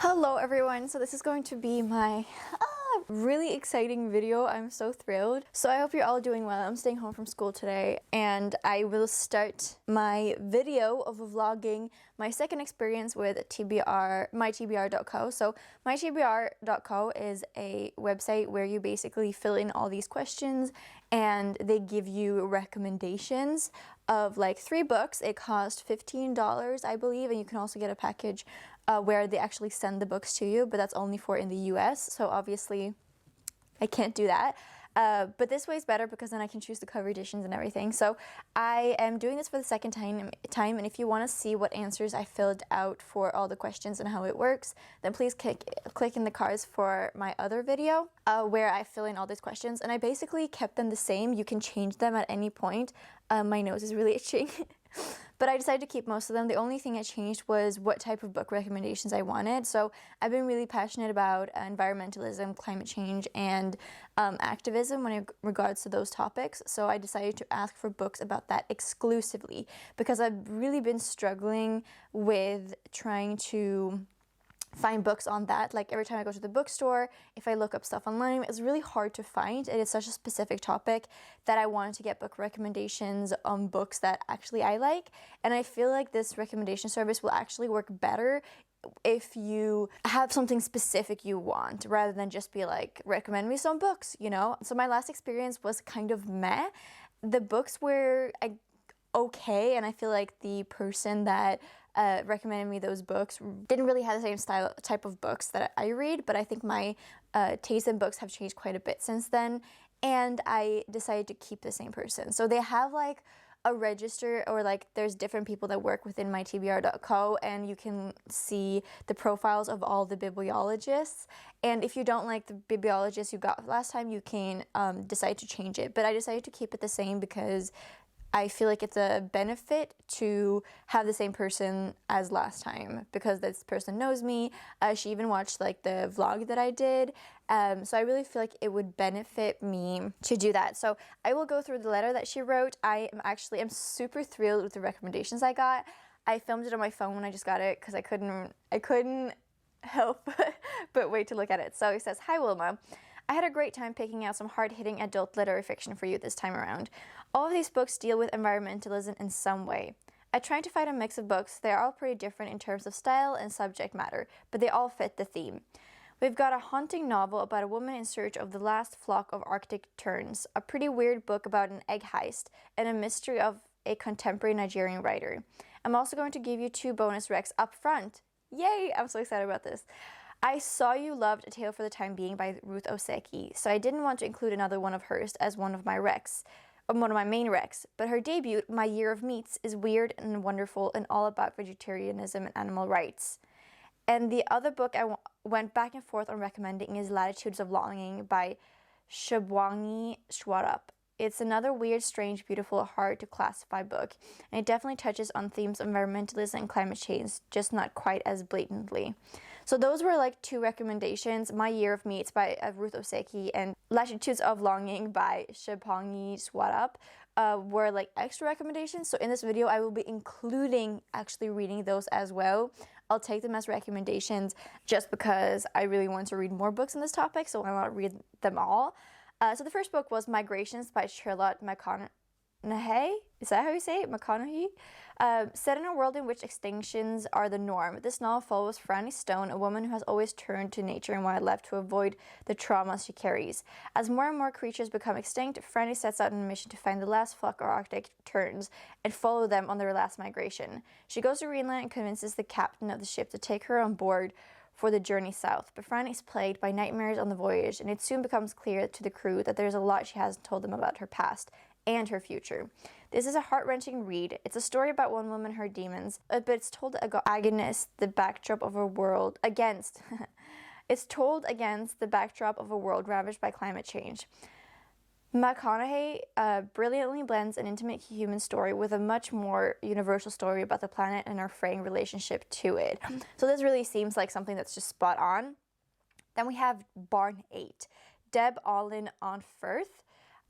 Hello everyone, so this is going to be my really exciting video. I'm so thrilled. So I hope you're all doing well. I'm staying home from school today and I will start my video of vlogging my second experience with mytbr.co. So mytbr.co is a website where you basically fill in all these questions and they give you recommendations of like 3 books. It cost $15, I believe, and you can also get a package where they actually send the books to you, but that's only for in the US, so obviously I can't do that. But this way is better because then I can choose the cover editions and everything. So I am doing this for the second time, and if you want to see what answers I filled out for all the questions and how it works, then please click in the cards for my other video where I fill in all these questions, and I basically kept them the same. You can change them at any point. My nose is really itching. But I decided to keep most of them. The only thing I changed was what type of book recommendations I wanted. So I've been really passionate about environmentalism, climate change, and activism when it regards to those topics. So I decided to ask for books about that exclusively because I've really been struggling with trying to find books on that. Like every time I go to the bookstore, if I look up stuff online, it's really hard to find. It is such a specific topic that I wanted to get book recommendations on books that actually I like, and I feel like this recommendation service will actually work better if you have something specific you want rather than just be like, recommend me some books, you know? So my last experience was kind of meh. The books were okay, and I feel like the person that recommended me those books didn't really have the same type of books that I read, but I think my taste in books have changed quite a bit since then, and I decided to keep the same person. So they have like a register, or like there's different people that work within mytbr.co, and you can see the profiles of all the bibliologists, and if you don't like the bibliologist you got last time, you can decide to change it. But I decided to keep it the same because I feel like it's a benefit to have the same person as last time because this person knows me. She even watched like the vlog that I did. So I really feel like it would benefit me to do that. So I will go through the letter that she wrote. I'm super thrilled with the recommendations I got. I filmed it on my phone when I just got it because I couldn't help but wait to look at it. So it says, "Hi Wilma. I had a great time picking out some hard-hitting adult literary fiction for you this time around. All of these books deal with environmentalism in some way. I tried to find a mix of books. They are all pretty different in terms of style and subject matter, but they all fit the theme. We've got a haunting novel about a woman in search of the last flock of Arctic terns, a pretty weird book about an egg heist, and a mystery of a contemporary Nigerian writer. I'm also going to give you 2 bonus recs up front. Yay! I'm so excited about this. I saw you loved A Tale for the Time Being by Ruth Oseki, so I didn't want to include another one of hers as one of my main recs, but her debut, My Year of Meats, is weird and wonderful and all about vegetarianism and animal rights. And the other book I went back and forth on recommending is Latitudes of Longing by Shubhanghi Swarup. It's another weird, strange, beautiful, hard to classify book, and it definitely touches on themes of environmentalism and climate change, just not quite as blatantly." So those were like 2 recommendations. My Year of Meats by Ruth Oseki and Latitudes of Longing by Shubhanghi Swarup were like extra recommendations. So in this video, I will be including actually reading those as well. I'll take them as recommendations just because I really want to read more books on this topic, so I'll not read them all. So the first book was Migrations by Charlotte McConaghy. Is that how you say it? McConaghy? Set in a world in which extinctions are the norm, this novel follows Franny Stone, a woman who has always turned to nature and wildlife to avoid the traumas she carries. As more and more creatures become extinct, Franny sets out on a mission to find the last flock of Arctic terns and follow them on their last migration. She goes to Greenland and convinces the captain of the ship to take her on board for the journey south, but Franny is plagued by nightmares on the voyage, and it soon becomes clear to the crew that there's a lot she hasn't told them about her past and her future. This is a heart-wrenching read. It's a story about one woman and her demons, but it's told against the backdrop of a world it's told against the backdrop of a world ravaged by climate change. McConaghy brilliantly blends an intimate human story with a much more universal story about the planet and our fraying relationship to it. So this really seems like something that's just spot on. Then we have Barn 8, Deb Olin Unferth.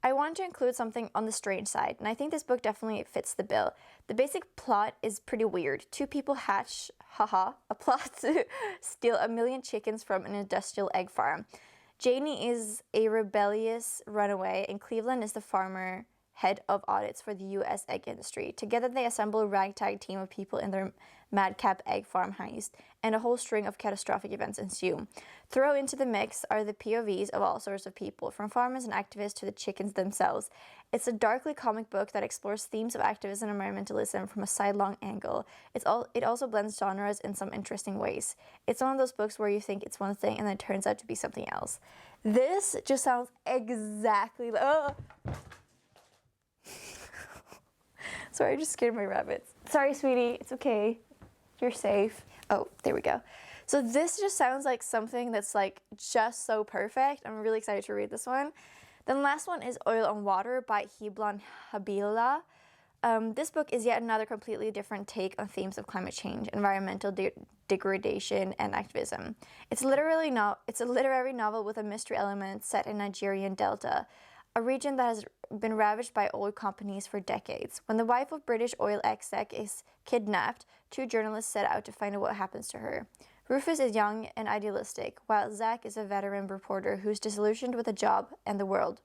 I wanted to include something on the strange side, and I think this book definitely fits the bill. The basic plot is pretty weird. Two people hatch, a plot to steal 1 million chickens from an industrial egg farm. Janie is a rebellious runaway, and Cleveland is the farmer head of audits for the U.S. egg industry. Together they assemble a ragtag team of people in their madcap egg farm heist, and a whole string of catastrophic events ensue. Throw into the mix are the POVs of all sorts of people, from farmers and activists to the chickens themselves. It's a darkly comic book that explores themes of activism and environmentalism from a sidelong angle. It also blends genres in some interesting ways. It's one of those books where you think it's one thing and then it turns out to be something else. This just sounds exactly like... Sorry, I just scared my rabbits. Sorry, sweetie, it's okay. You're safe. Oh, there we go. So this just sounds like something that's like just so perfect. I'm really excited to read this one. Then the last one is Oil and Water by Helon Habila. This book is yet another completely different take on themes of climate change, environmental degradation, and activism. It's a literary novel with a mystery element set in Nigerian Delta, a region that has been ravaged by oil companies for decades. When the wife of British oil exec is kidnapped, two journalists set out to find out what happens to her. Rufus is young and idealistic, while Zach is a veteran reporter who's disillusioned with the job and the world.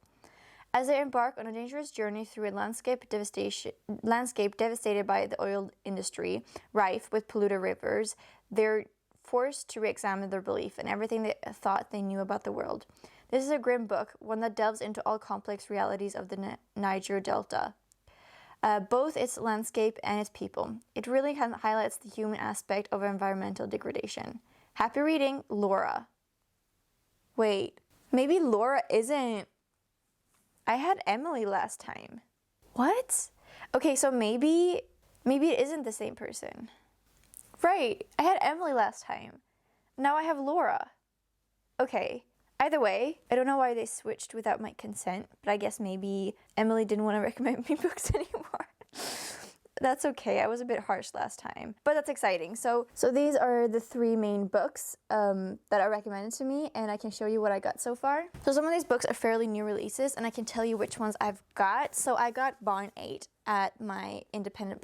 As they embark on a dangerous journey through a landscape devastated by the oil industry, rife with polluted rivers, they're forced to re-examine their belief in everything they thought they knew about the world. This is a grim book, one that delves into all complex realities of the Niger Delta, both its landscape and its people. It really highlights the human aspect of environmental degradation. Happy reading, Laura. Wait, maybe Laura isn't... I had Emily last time. What? Okay, so maybe it isn't the same person. Right, I had Emily last time. Now I have Laura. Okay. Either way, I don't know why they switched without my consent, but I guess maybe Emily didn't want to recommend me books anymore. That's okay, I was a bit harsh last time, but that's exciting. So these are the 3 main books that are recommended to me, and I can show you what I got so far. So some of these books are fairly new releases, and I can tell you which ones I've got. So I got Barn 8 at my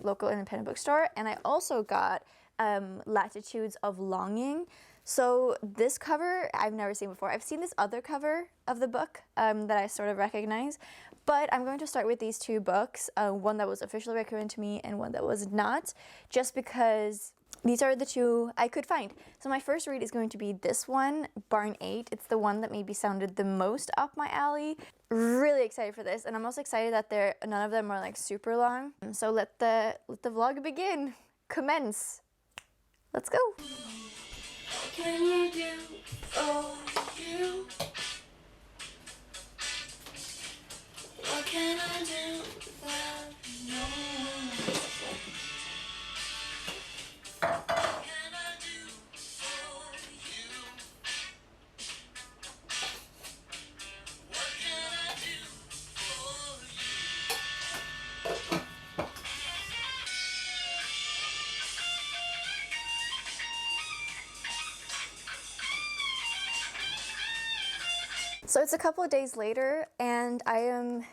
local independent bookstore, and I also got Latitudes of Longing. So this cover I've never seen before. I've seen this other cover of the book that I sort of recognize, but I'm going to start with these 2 books, one that was officially recommended to me and one that was not, just because these are the 2 I could find. So my first read is going to be this one, Barn 8. It's the one that maybe sounded the most up my alley. Really excited for this, and I'm also excited that none of them are like super long. So let the vlog begin. Commence. Let's go. What can you do for you? What can I do without no one? What can I do for you? What can I do for you? So it's a couple of days later, and I am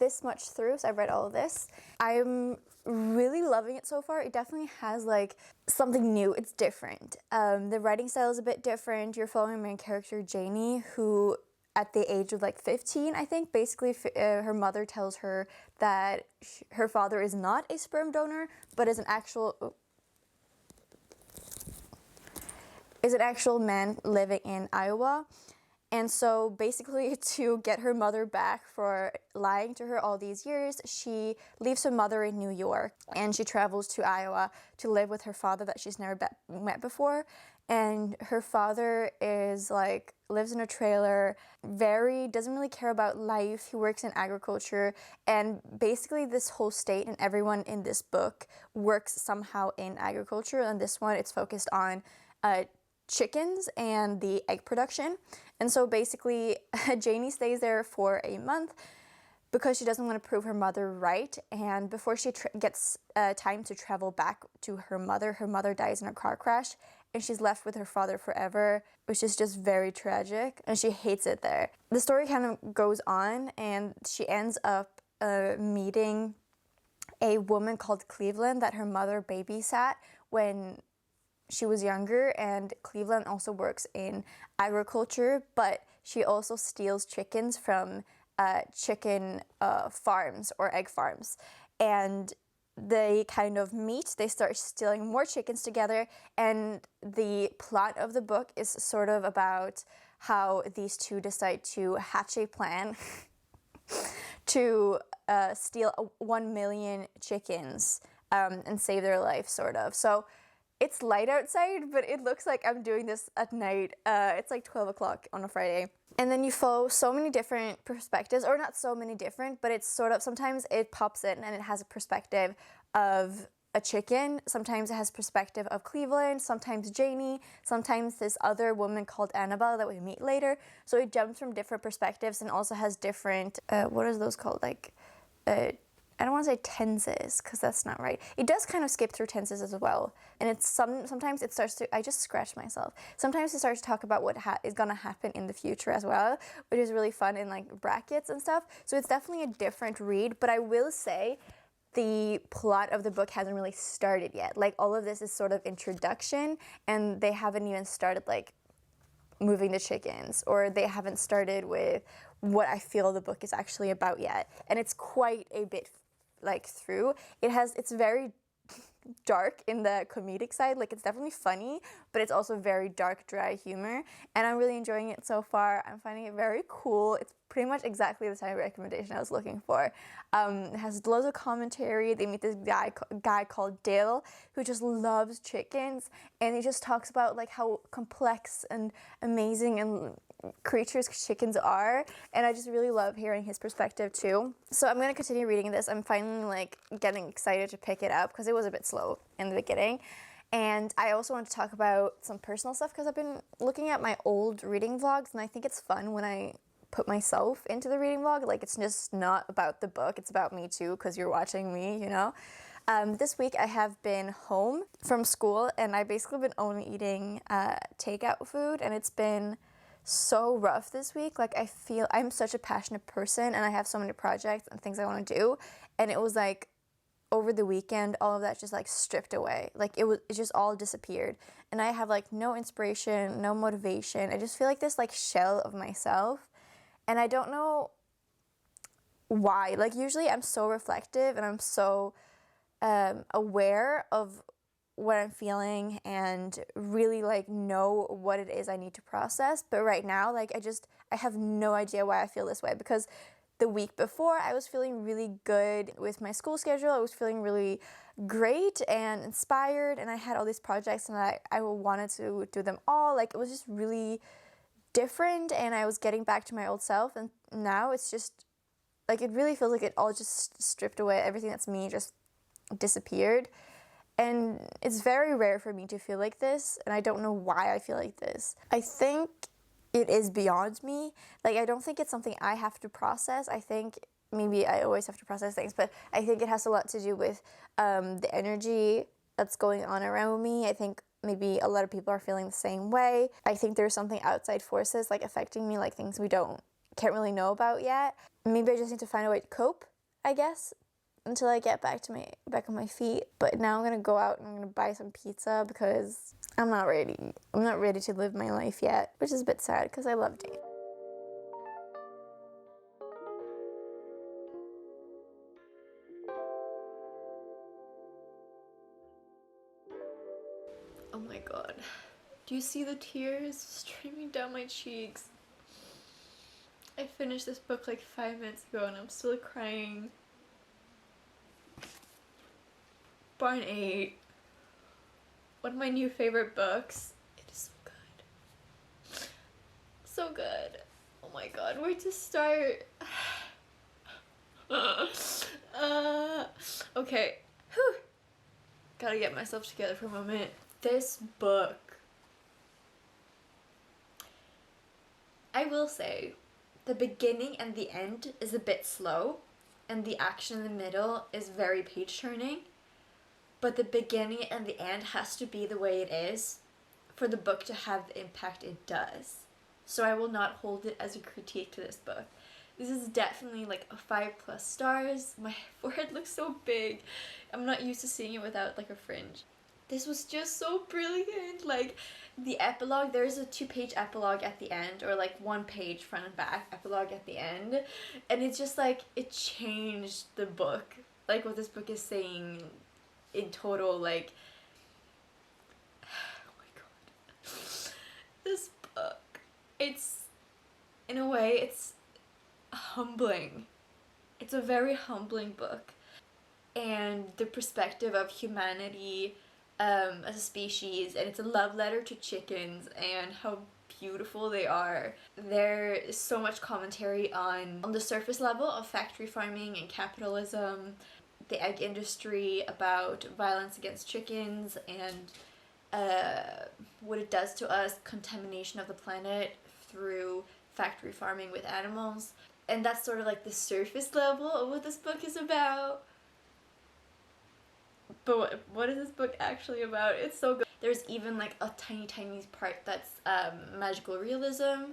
this much through, so I've read all of this. I'm really loving it so far. It definitely has like something new. It's different. The writing style is a bit different. You're following main character Janie, who at the age of like 15, I think, basically her mother tells her that her father is not a sperm donor, but is an actual man living in Iowa. And so basically, to get her mother back for lying to her all these years, she leaves her mother in New York and she travels to Iowa to live with her father that she's never met before. And her father is like, lives in a trailer, doesn't really care about life. He works in agriculture. And basically this whole state and everyone in this book works somehow in agriculture. And this one, it's focused on chickens and the egg production. And so basically, Janie stays there for a month because she doesn't want to prove her mother right. And before she gets time to travel back to her mother dies in a car crash. and she's left with her father forever, which is just very tragic, and she hates it there. The story kind of goes on, and she ends up meeting a woman called Cleveland that her mother babysat when she was younger, and Cleveland also works in agriculture, but she also steals chickens from chicken farms or egg farms. And they kind of meet, they start stealing more chickens together, and the plot of the book is sort of about how these two decide to hatch a plan to steal 1 million chickens and save their life, sort of. So it's light outside, but it looks like I'm doing this at night. It's like 12 o'clock on a Friday. And then you follow so many different perspectives, or not so many different, but it's sort of, sometimes it pops in and it has a perspective of a chicken, sometimes it has perspective of Cleveland, sometimes Janie, sometimes this other woman called Annabelle that we meet later. So it jumps from different perspectives and also has different, what are those called? Like, I don't want to say tenses, because that's not right. It does kind of skip through tenses as well. And it's sometimes it starts to, I just scratched myself. Sometimes it starts to talk about what is going to happen in the future as well, which is really fun in like brackets and stuff. So it's definitely a different read, but I will say the plot of the book hasn't really started yet. Like all of this is sort of introduction, and they haven't even started like moving the chickens, or they haven't started with what I feel the book is actually about yet. And it's quite a bit like through. It's very dark in the comedic side. Like it's definitely funny, but it's also very dark, dry humor, and I'm really enjoying it so far. I'm finding it very cool. It's pretty much exactly the type of recommendation I was looking for. It has loads of commentary. They meet this guy called Dale who just loves chickens, and he just talks about like how complex and amazing and creatures chickens are, and I just really love hearing his perspective too. So I'm going to continue reading this. I'm finally like getting excited to pick it up because it was a bit slow in the beginning. And I also want to talk about some personal stuff because I've been looking at my old reading vlogs, and I think it's fun when I put myself into the reading vlog. Like it's just not about the book, it's about me too, because you're watching me, you know. This week I have been home from school, and I've basically been only eating takeout food, and it's been so rough this week. Like I feel I'm such a passionate person, and I have so many projects and things I want to do, and it was like over the weekend all of that just like stripped away. Like it just all disappeared, and I have like no inspiration, no motivation. I just feel like this like shell of myself, and I don't know why. Like usually I'm so reflective and I'm so aware of what I'm feeling and really like know what it is I need to process. But right now, like I have no idea why I feel this way, because the week before I was feeling really good with my school schedule. I was feeling really great and inspired, and I had all these projects and I wanted to do them all. Like it was just really different, and I was getting back to my old self, and now it's just like it really feels like it all just stripped away. Everything that's me just disappeared. And it's very rare for me to feel like this, and I don't know why I feel like this. I think it is beyond me. Like, I don't think it's something I have to process. I think maybe I always have to process things, but I think it has a lot to do with the energy that's going on around me. I think maybe a lot of people are feeling the same way. I think there's something outside forces, like, affecting me, like things we can't really know about yet. Maybe I just need to find a way to cope, I guess, until I get back on my feet. But now I'm gonna go out and I'm gonna buy some pizza because I'm not ready. I'm not ready to live my life yet, which is a bit sad because I loved it. Oh my god. Do you see the tears streaming down my cheeks? I finished this book like 5 minutes ago and I'm still crying. Barn 8. One of my new favorite books. It is so good. So good. Oh my god, where to start? Okay. Whew. Gotta get myself together for a moment. This book, I will say, the beginning and the end is a bit slow, and the action in the middle is very page turning. But the beginning and the end has to be the way it is for the book to have the impact it does. So I will not hold it as a critique to this book. This is definitely like a 5+ stars. My forehead looks so big. I'm not used to seeing it without like a fringe. This was just so brilliant. Like the epilogue, there's a 2-page epilogue at the end, or like 1 page front and back epilogue at the end. And it's just like, it changed the book. Like what this book is saying in total, like, oh my god. This book, it's, in a way, it's humbling. It's a very humbling book. And the perspective of humanity as a species, and it's a love letter to chickens and how beautiful they are. There is so much commentary on the surface level of factory farming and capitalism, the egg industry, about violence against chickens and what it does to us, contamination of the planet through factory farming with animals. And that's sort of like the surface level of what this book is about. But what is this book actually about? It's so good. There's even like a tiny part that's magical realism.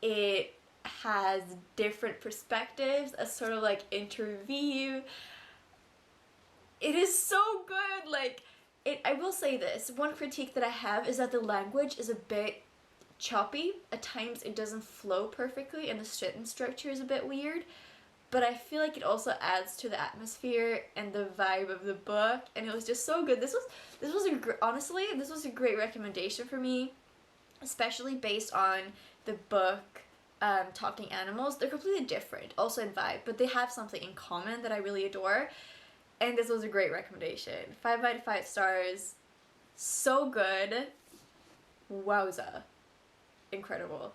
It has different perspectives, a sort of like interview. It is so good. Like, I will say this, one critique that I have is that the language is a bit choppy. At times it doesn't flow perfectly and the sentence structure is a bit weird. But I feel like it also adds to the atmosphere and the vibe of the book, and it was just so good. This was honestly, this was a great recommendation for me, especially based on the book Talking Animals. They're completely different, also in vibe, but they have something in common that I really adore, and this was a great recommendation. 5 out of 5 stars. So good. Wowza. Incredible.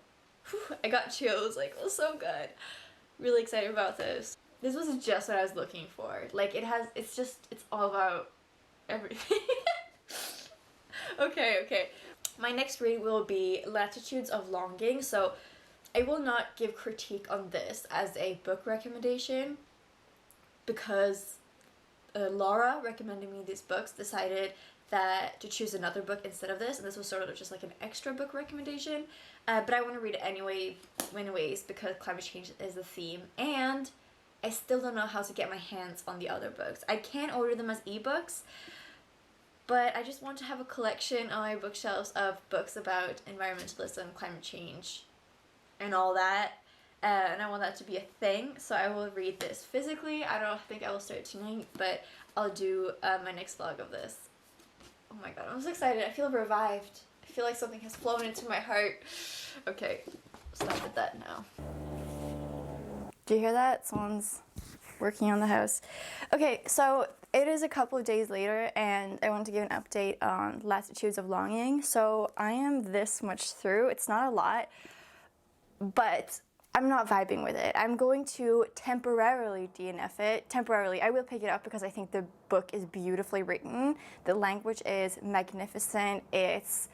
Whew, I got chills, like, it was so good. Really excited about this. This was just what I was looking for. Like, it's all about everything. Okay. My next read will be Latitudes of Longing. So I will not give critique on this as a book recommendation because Laura recommended me these books, decided that to choose another book instead of this, and this was sort of just like an extra book recommendation, but I want to read it anyways because climate change is the theme, and I still don't know how to get my hands on the other books. I can order them as ebooks, but I just want to have a collection on my bookshelves of books about environmentalism, climate change, and all that, and I want that to be a thing, so I will read this physically. I don't think I will start tonight, but I'll do my next vlog of this. Oh my god, I'm so excited. I feel revived. I feel like something has flown into my heart. Okay, stop with that now. Do you hear that? Someone's working on the house. Okay, so it is a couple of days later, and I want to give an update on Latitudes of Longing. So I am this much through. It's not a lot, but I'm not vibing with it. I'm going to temporarily DNF it. Temporarily, I will pick it up because I think the book is beautifully written. The language is magnificent. It's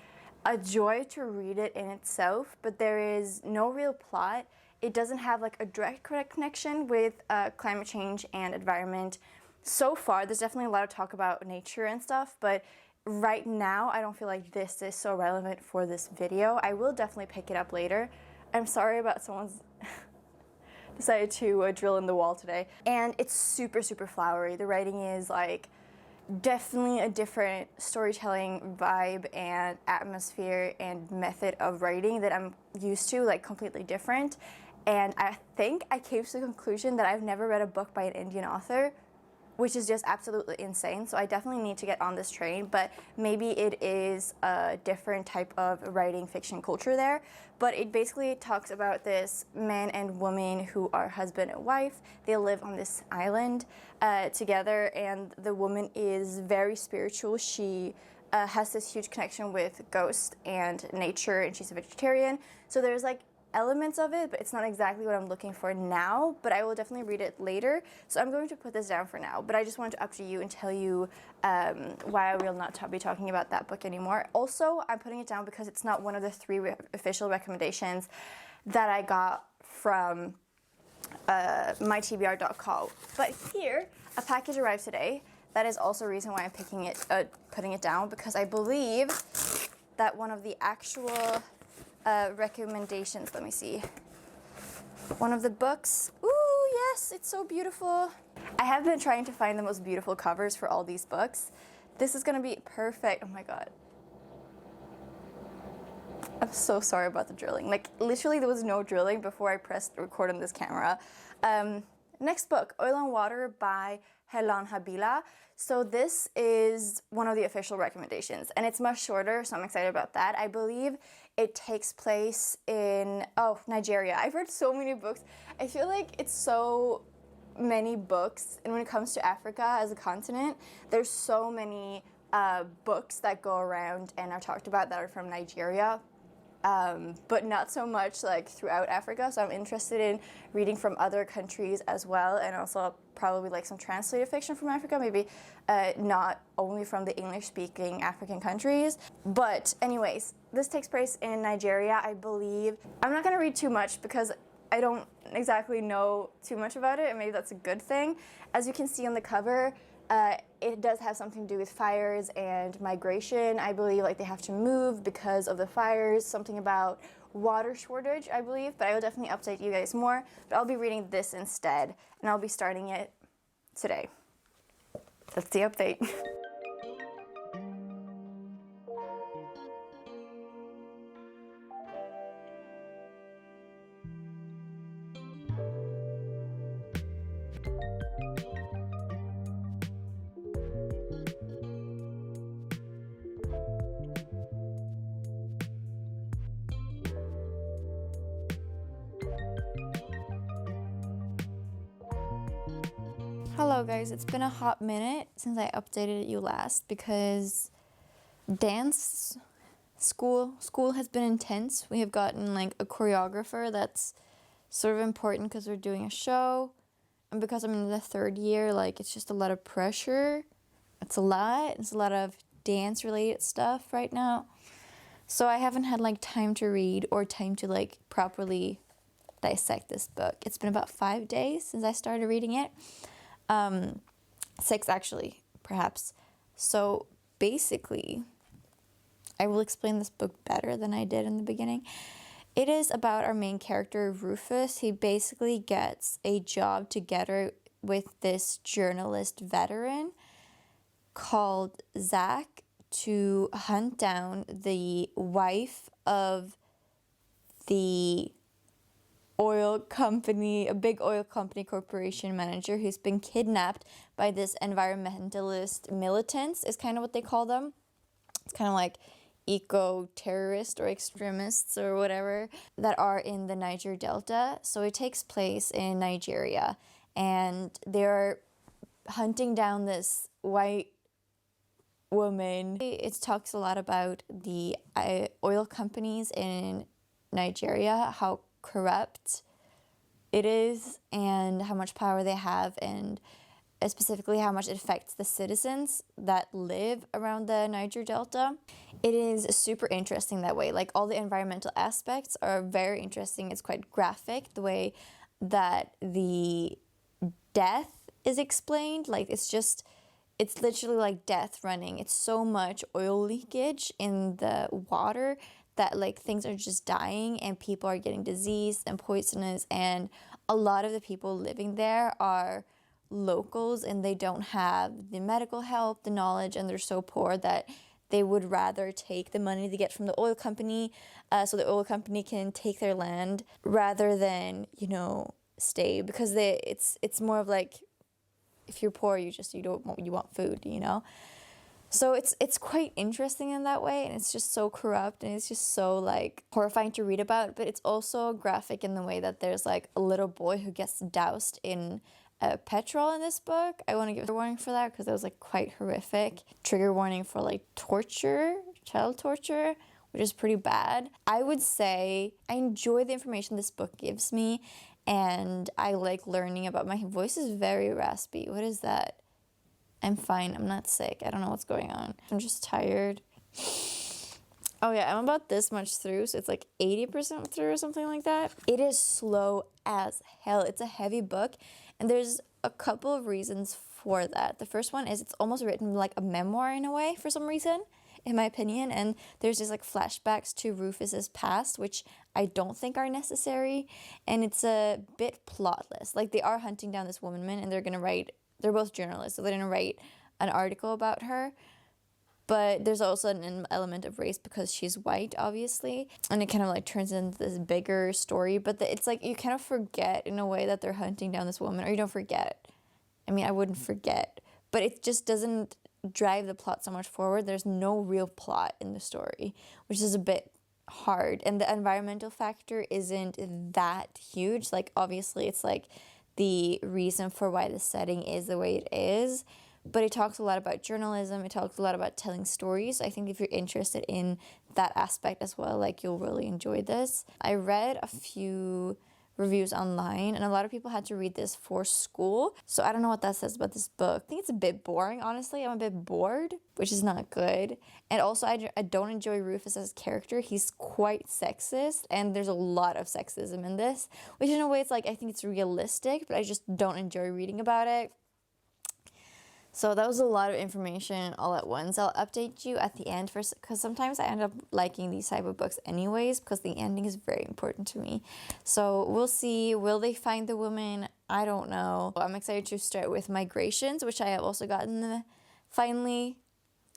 a joy to read it in itself, but there is no real plot. It doesn't have like a direct connection with climate change and environment. So far, there's definitely a lot of talk about nature and stuff, but right now, I don't feel like this is so relevant for this video. I will definitely pick it up later. I'm sorry about someone's decided to drill in the wall today. And it's super flowery. The writing is like definitely a different storytelling vibe and atmosphere and method of writing that I'm used to, like completely different. And I think I came to the conclusion that I've never read a book by an Indian author, which is just absolutely insane. So I definitely need to get on this train, but maybe it is a different type of writing fiction culture there. But it basically talks about this man and woman who are husband and wife. They live on this island together, and the woman is very spiritual. She has this huge connection with ghosts and nature, and she's a vegetarian. So there's like elements of it, but it's not exactly what I'm looking for now, but I will definitely read it later. So I'm going to put this down for now, but I just wanted to update you and tell you why I will not be talking about that book anymore. Also, I'm putting it down because it's not one of the 3 official recommendations that I got from mytbr.co. But here, a package arrived today. That is also a reason why I'm putting it down, because I believe that one of the actual recommendations, let me see. One of the books, ooh, yes, it's so beautiful. I have been trying to find the most beautiful covers for all these books. This is gonna be perfect. Oh my God. I'm so sorry about the drilling. Like, literally there was no drilling before I pressed record on this camera. Next book, Oil and Water by Helon Habila. So this is one of the official recommendations, and it's much shorter, so I'm excited about that. I believe it takes place in, Nigeria. I've read so many books. I feel like it's so many books, and when it comes to Africa as a continent, there's so many books that go around and are talked about that are from Nigeria. But not so much like throughout Africa. So I'm interested in reading from other countries as well, and also probably like some translated fiction from Africa, maybe not only from the English-speaking African countries. But anyways, this takes place in Nigeria, I believe. I'm not gonna read too much because I don't exactly know too much about it, and maybe that's a good thing. As you can see on the cover, it does have something to do with fires and migration. I believe like they have to move because of the fires, something about water shortage, I believe, but I will definitely update you guys more. But I'll be reading this instead, and I'll be starting it today. That's the update. Hello guys, it's been a hot minute since I updated you last because dance school has been intense. We have gotten like a choreographer that's sort of important because we're doing a show, and because I'm in the third year, like it's just a lot of pressure. It's a lot of dance related stuff right now. So I haven't had like time to read or time to like properly dissect this book. It's been about 5 days since I started reading it. 6 actually, perhaps. So basically, I will explain this book better than I did in the beginning. It is about our main character, Rufus. He basically gets a job together with this journalist veteran called Zach to hunt down the wife of the oil company, a big oil company corporation manager who's been kidnapped by this environmentalist militants, is kind of what they call them. It's kind of like eco-terrorists or extremists or whatever that are in the Niger Delta. So it takes place in Nigeria, and they're hunting down this white woman. It talks a lot about the oil companies in Nigeria, how corrupt it is and how much power they have, and specifically how much it affects the citizens that live around the Niger Delta. It is super interesting that way. Like all the environmental aspects are very interesting. It's quite graphic the way that the death is explained. Like it's literally like death running. It's so much oil leakage in the water that like things are just dying and people are getting diseased and poisonous, and a lot of the people living there are locals and they don't have the medical help, the knowledge, and they're so poor that they would rather take the money they get from the oil company so the oil company can take their land rather than, stay, because it's more of like, if you're poor, you want food, So it's quite interesting in that way, and it's just so corrupt, and it's just so like horrifying to read about. But it's also graphic in the way that there's like a little boy who gets doused in petrol in this book. I want to give a warning for that because that was like quite horrific. Trigger warning for like child torture, which is pretty bad. I would say I enjoy the information this book gives me, and I like learning about my voice is very raspy. What is that? I'm fine. I'm not sick. I don't know what's going on. I'm just tired. Oh yeah, I'm about this much through, so it's like 80% through or something like that. It is slow as hell. It's a heavy book, and there's a couple of reasons for that. The first one is it's almost written like a memoir in a way for some reason. in my opinion. And there's just like flashbacks to Rufus's past, which I don't think are necessary. And it's a bit plotless. Like, they are hunting down this woman, and they're both journalists, so they're gonna write an article about her. But there's also an element of race because she's white, obviously. And it kind of like turns into this bigger story. But it's like you kind of forget in a way that they're hunting down this woman. Or you don't forget. I mean, I wouldn't forget. But it just doesn't drive the plot so much forward. There's no real plot in the story, which is a bit hard. And the environmental factor isn't that huge. Like, obviously, it's like the reason for why the setting is the way it is. But it talks a lot about journalism. It talks a lot about telling stories. I think if you're interested in that aspect as well, like, you'll really enjoy this. I read a few reviews online, and a lot of people had to read this for school. So I don't know what that says about this book. I think it's a bit boring, honestly. I'm a bit bored, which is not good. And also, I don't enjoy Rufus as a character. He's quite sexist, and there's a lot of sexism in this, which in a way, it's like, I think it's realistic, but I just don't enjoy reading about it. So that was a lot of information all at once. I'll update you at the end because sometimes I end up liking these type of books anyways because the ending is very important to me. So we'll see. Will they find the woman? I don't know. I'm excited to start with migrations, which I have also gotten finally.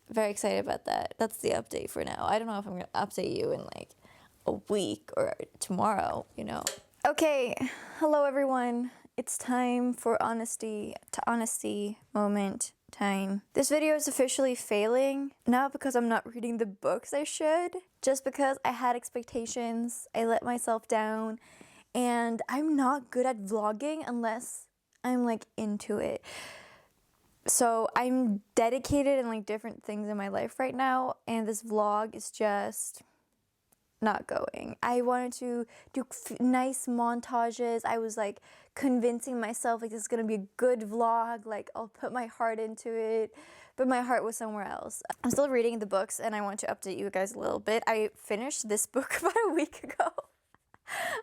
Very excited about that. That's the update for now. I don't know if I'm going to update you in like a week or tomorrow, you know. Okay. Hello, everyone. It's time for honesty moment time. This video is officially failing, not because I'm not reading the books I should, just because I had expectations, I let myself down, and I'm not good at vlogging unless I'm like into it. So I'm dedicated in like different things in my life right now, and this vlog is just not going. I wanted to do nice montages. I was like convincing myself like this is gonna be a good vlog, like I'll put my heart into it, but my heart was somewhere else. I'm still reading the books and I want to update you guys a little bit. I finished this book about a week ago.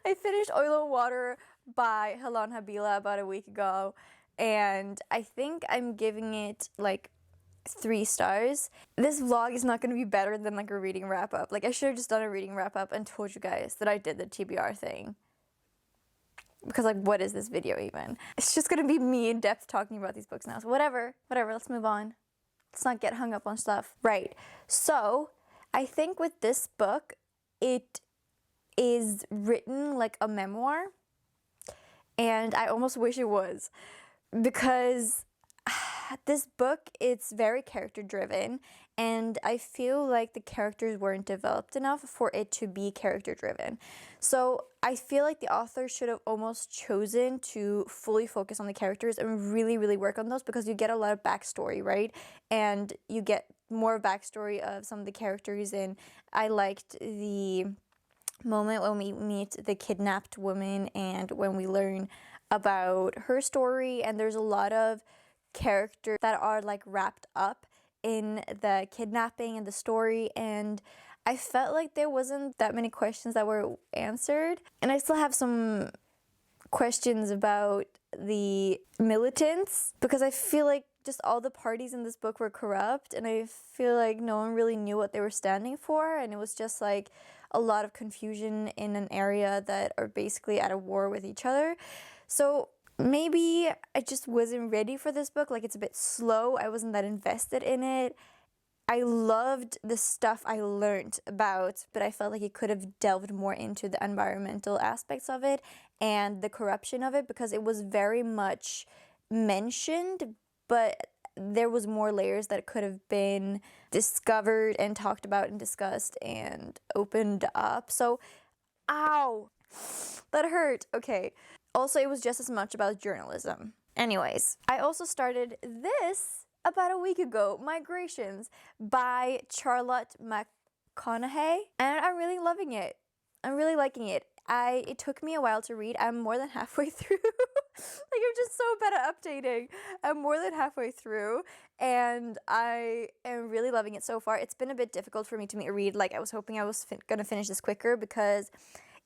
I finished Oil and Water by Helon Habila about a week ago, and I think I'm giving it like 3 stars. This vlog is not going to be better than like a reading wrap up. Like, I should have just done a reading wrap up and told you guys that I did the TBR thing. Because like, what is this video even? It's just going to be me in depth talking about these books now. So whatever, let's move on. Let's not get hung up on stuff. Right. So I think with this book, it is written like a memoir. And I almost wish it was. Because this book, it's very character driven, and I feel like the characters weren't developed enough for it to be character driven. So I feel like the author should have almost chosen to fully focus on the characters and really, really work on those, because you get a lot of backstory, right? And you get more backstory of some of the characters, and I liked the moment when we meet the kidnapped woman and when we learn about her story, and there's a lot of characters that are like wrapped up in the kidnapping and the story, and I felt like there wasn't that many questions that were answered, and I still have some questions about the militants, because I feel like just all the parties in this book were corrupt, and I feel like no one really knew what they were standing for, and it was just like a lot of confusion in an area that are basically at a war with each other. So maybe I just wasn't ready for this book. Like, it's a bit slow. I wasn't that invested in it. I loved the stuff I learned about, but I felt like it could have delved more into the environmental aspects of it and the corruption of it, because it was very much mentioned, but there was more layers that could have been discovered and talked about and discussed and opened up. So, ow, that hurt. Okay. Also, it was just as much about journalism. Anyways, I also started this about a week ago, Migrations by Charlotte McConaghy, and I'm really loving it. I'm really liking it. It took me a while to read. I'm more than halfway through. Like, I'm just so bad at updating. I'm more than halfway through, and I am really loving it so far. It's been a bit difficult for me to read. Like, I was hoping I was gonna finish this quicker, because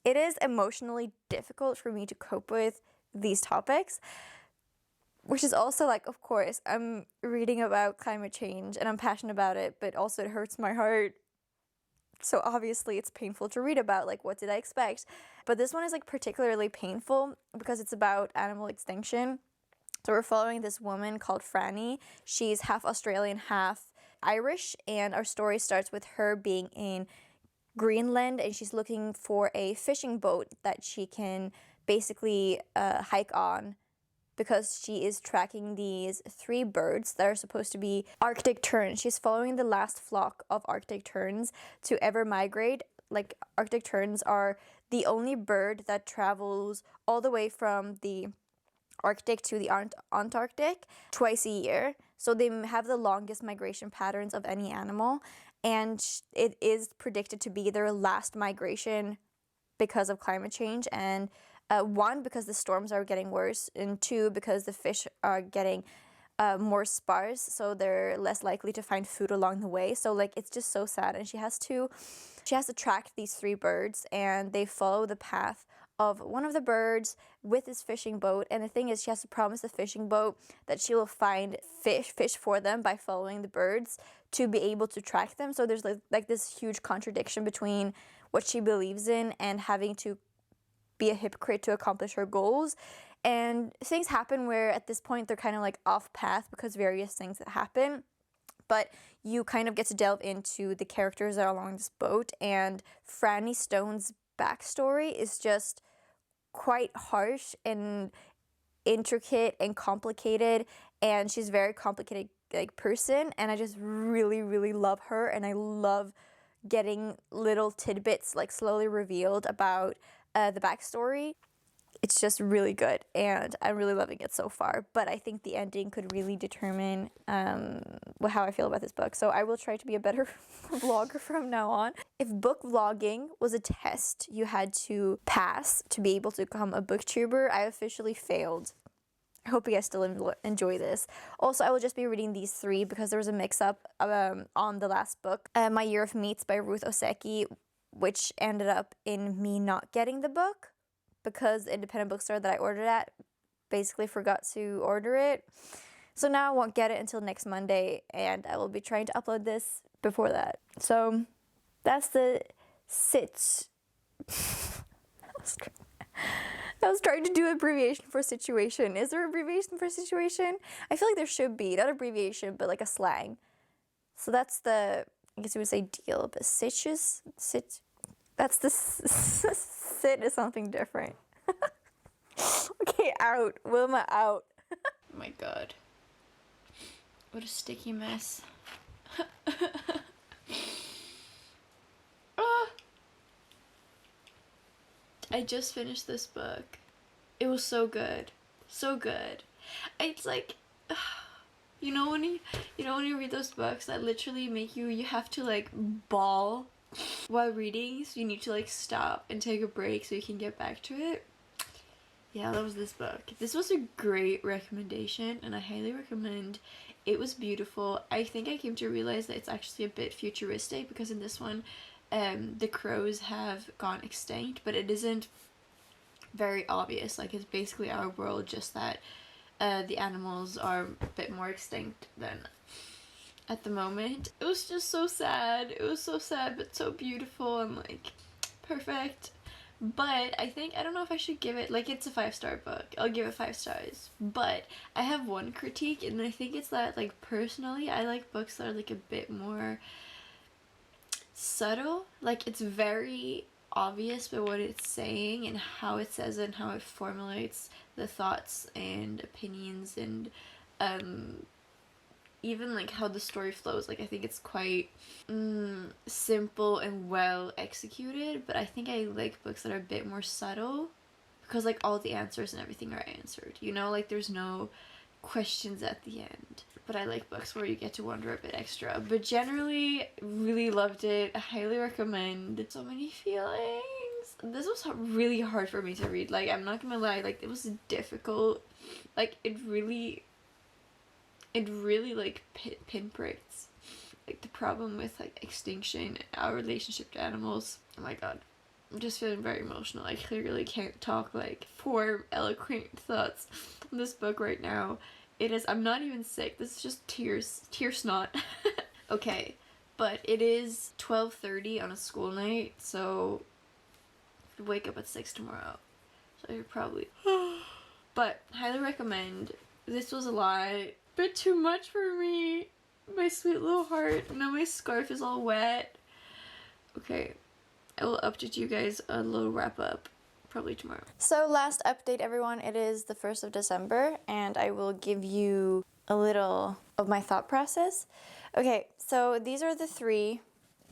it is emotionally difficult for me to cope with these topics. which is also like, of course, I'm reading about climate change and I'm passionate about it, but also it hurts my heart. So obviously it's painful to read about, like, what did I expect? But this one is like particularly painful because it's about animal extinction. So we're following this woman called Franny. She's half Australian, half Irish, and our story starts with her being in Greenland and she's looking for a fishing boat that she can basically hike on because she is tracking these 3 birds that are supposed to be Arctic terns. She's following the last flock of Arctic terns to ever migrate. Like, Arctic terns are the only bird that travels all the way from the Arctic to the Antarctic twice a year. So they have the longest migration patterns of any animal, and it is predicted to be their last migration because of climate change. And 1, because the storms are getting worse, and 2, because the fish are getting more sparse, so they're less likely to find food along the way. So like, it's just so sad. And she has to track these 3 birds, and they follow the path of one of the birds with this fishing boat. And the thing is, she has to promise the fishing boat that she will find fish for them by following the birds to be able to track them. So there's like this huge contradiction between what she believes in and having to be a hypocrite to accomplish her goals. And things happen where at this point they're kind of like off path because various things that happen. But you kind of get to delve into the characters that are along this boat. And Franny Stone's backstory is just quite harsh and intricate and complicated. And she's a very complicated like person. And I just really, really love her. And I love getting little tidbits like slowly revealed about the backstory. It's just really good, and I'm really loving it so far. But I think the ending could really determine how I feel about this book. So I will try to be a better vlogger from now on. If book vlogging was a test you had to pass to be able to become a booktuber, I officially failed. I hope you guys still enjoy this. Also, I will just be reading these 3 because there was a mix-up on the last book, My Year of Meats by Ruth Oseki, which ended up in me not getting the book because the independent bookstore that I ordered at basically forgot to order it. So now I won't get it until next Monday, and I will be trying to upload this before that. So that's the sit. I was trying to do an abbreviation for situation. Is there an abbreviation for situation? I feel like there should be. Not abbreviation, but like a slang. So that's the, I guess you would say deal, but sit. That's the sit is something different. Okay, out. Wilma, out. Oh my god. What a sticky mess. I just finished this book. It was so good. So good. It's like, you know when you read those books that literally make you have to like bawl while reading, so you need to like stop and take a break so you can get back to it. Yeah, that was this book. This was a great recommendation and I highly recommend. It was beautiful. I think I came to realize that it's actually a bit futuristic because in this one the crows have gone extinct, but it isn't very obvious. Like, it's basically our world, just that the animals are a bit more extinct than at the moment. It was just so sad. It was so sad but so beautiful and like perfect. But I think, I don't know if I should give it, like, it's a 5-star book. I'll give it 5 stars. But I have one critique, and I think it's that, like, personally I like books that are like a bit more subtle. Like, it's very obvious by what it's saying and how it says it and how it formulates the thoughts and opinions and even like how the story flows. Like, I think it's quite simple and well executed, but I think I like books that are a bit more subtle because like all the answers and everything are answered, you know, like there's no questions at the end. But I like books where you get to wonder a bit extra. But generally, really loved it. I highly recommend. So many feelings. This was really hard for me to read. Like, I'm not gonna lie. Like, it was difficult. Like, it really like pinpricks like the problem with like extinction, our relationship to animals. Oh my god. I'm just feeling very emotional. I clearly can't talk like 4 eloquent thoughts on this book right now. It is, I'm not even sick. This is just tear snot. Okay, but it is 12:30 on a school night, so I could wake up at 6 tomorrow. So you're probably... But highly recommend. This was a lot, bit too much for me. My sweet little heart. Now my scarf is all wet. Okay, I will update you guys a little wrap up probably tomorrow. So last update everyone, it is the 1st of December and I will give you a little of my thought process. Okay, so these are the 3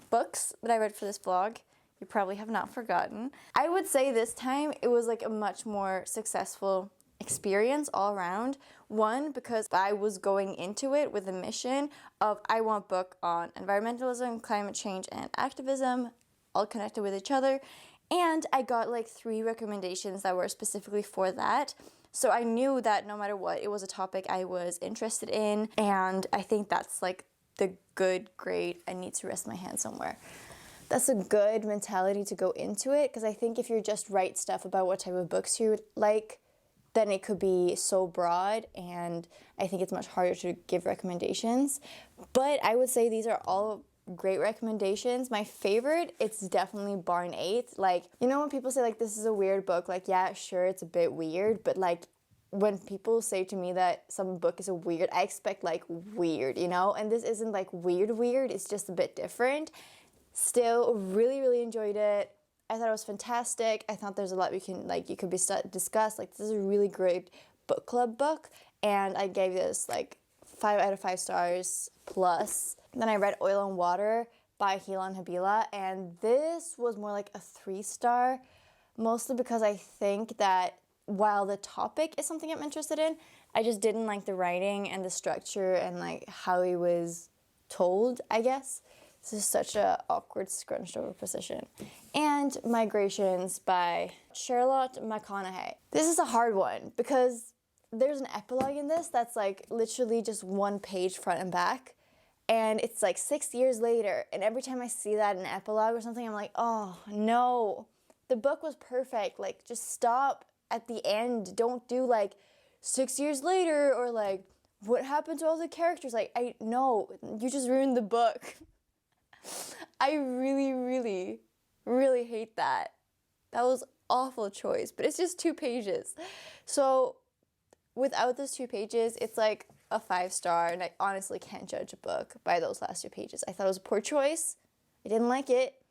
books that I read for this vlog. You probably have not forgotten. I would say this time it was like a much more successful experience all around. One, because I was going into it with a mission of I want a book on environmentalism, climate change, and activism, all connected with each other. And I got like 3 recommendations that were specifically for that. So I knew that no matter what, it was a topic I was interested in. And I think that's like the good, great, I need to rest my hand somewhere. That's a good mentality to go into it, because I think if you just write stuff about what type of books you like, then it could be so broad, and I think it's much harder to give recommendations. But I would say these are all great recommendations. My favorite, it's definitely Barn 8. Like, you know when people say like this is a weird book, like yeah, sure, it's a bit weird, but like when people say to me that some book is a weird, I expect like weird, you know? And this isn't like weird, it's just a bit different. Still, really enjoyed it. I thought it was fantastic. I thought there's a lot we can, like, you could discuss. Like, this is a really great book club book. And I gave this, like, 5 out of 5 stars plus. Then I read Oil and Water by Helon Habila. And this was more like a 3-star. Mostly because I think that while the topic is something I'm interested in, I just didn't like the writing and the structure and, like, how it was told, I guess. This is such a awkward scrunched over position. And Migrations by Charlotte McConaghy. This is a hard one because there's an epilogue in this that's like literally just 1 page front and back. And it's like 6 years later. And every time I see that in an epilogue or something, I'm like, oh no, the book was perfect. Like, just stop at the end. Don't do like 6 years later or like what happened to all the characters. Like, I know you just ruined the book. I really hate that. That was awful choice, but it's just 2 pages. So without those 2 pages, it's like a 5-star, and I honestly can't judge a book by those last 2 pages. I thought it was a poor choice. I didn't like it,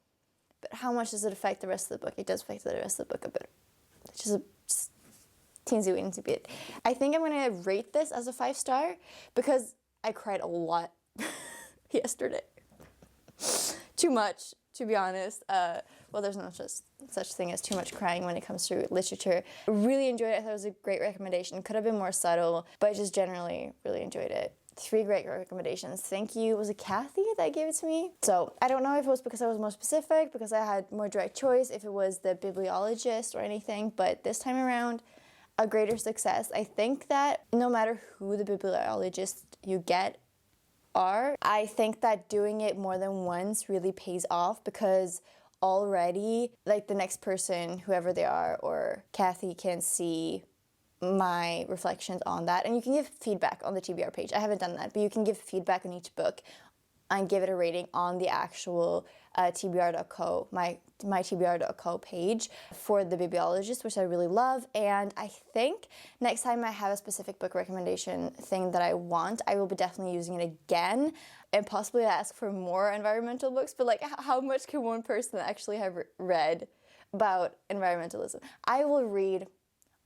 but how much does it affect the rest of the book? It does affect the rest of the book a bit. It's just teensy bit. I think I'm gonna rate this as a 5-star because I cried a lot yesterday. Too much, to be honest. Well, there's no such thing as too much crying when it comes to literature. Really enjoyed it. I thought it was a great recommendation. Could have been more subtle, but just generally really enjoyed it. 3 great recommendations. Thank you. Was it Kathy that gave it to me? So I don't know if it was because I was more specific, because I had more direct choice, if it was the bibliologist or anything, but this time around, a greater success. I think that no matter who the bibliologist you get are, I think that doing it more than once really pays off, because already, like, the next person, whoever they are, or Kathy, can see my reflections on that, and you can give feedback on the TBR page. I haven't done that, but you can give feedback on each book and give it a rating on the actual tbr.co, my tbr.co page for the bibliologist, which I really love. And I think next time I have a specific book recommendation thing that I want, I will be definitely using it again, and possibly ask for more environmental books. But like, how much can one person actually have read about environmentalism? I will read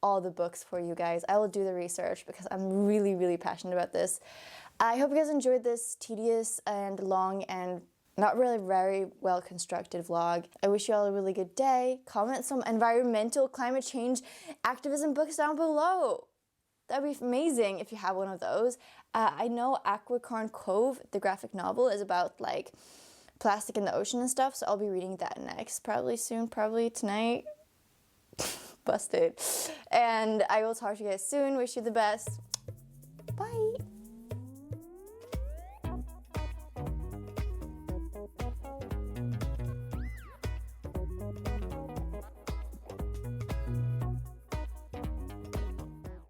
all the books for you guys. I will do the research because I'm really passionate about this. I hope you guys enjoyed this tedious and long and not really very well constructed vlog. I wish you all a really good day. Comment some environmental climate change activism books down below. That'd be amazing if you have one of those. I know Aquicorn Cove, the graphic novel, is about like plastic in the ocean and stuff, so I'll be reading that next, probably soon, probably tonight. Busted. And I will talk to you guys soon. Wish you the best. Bye.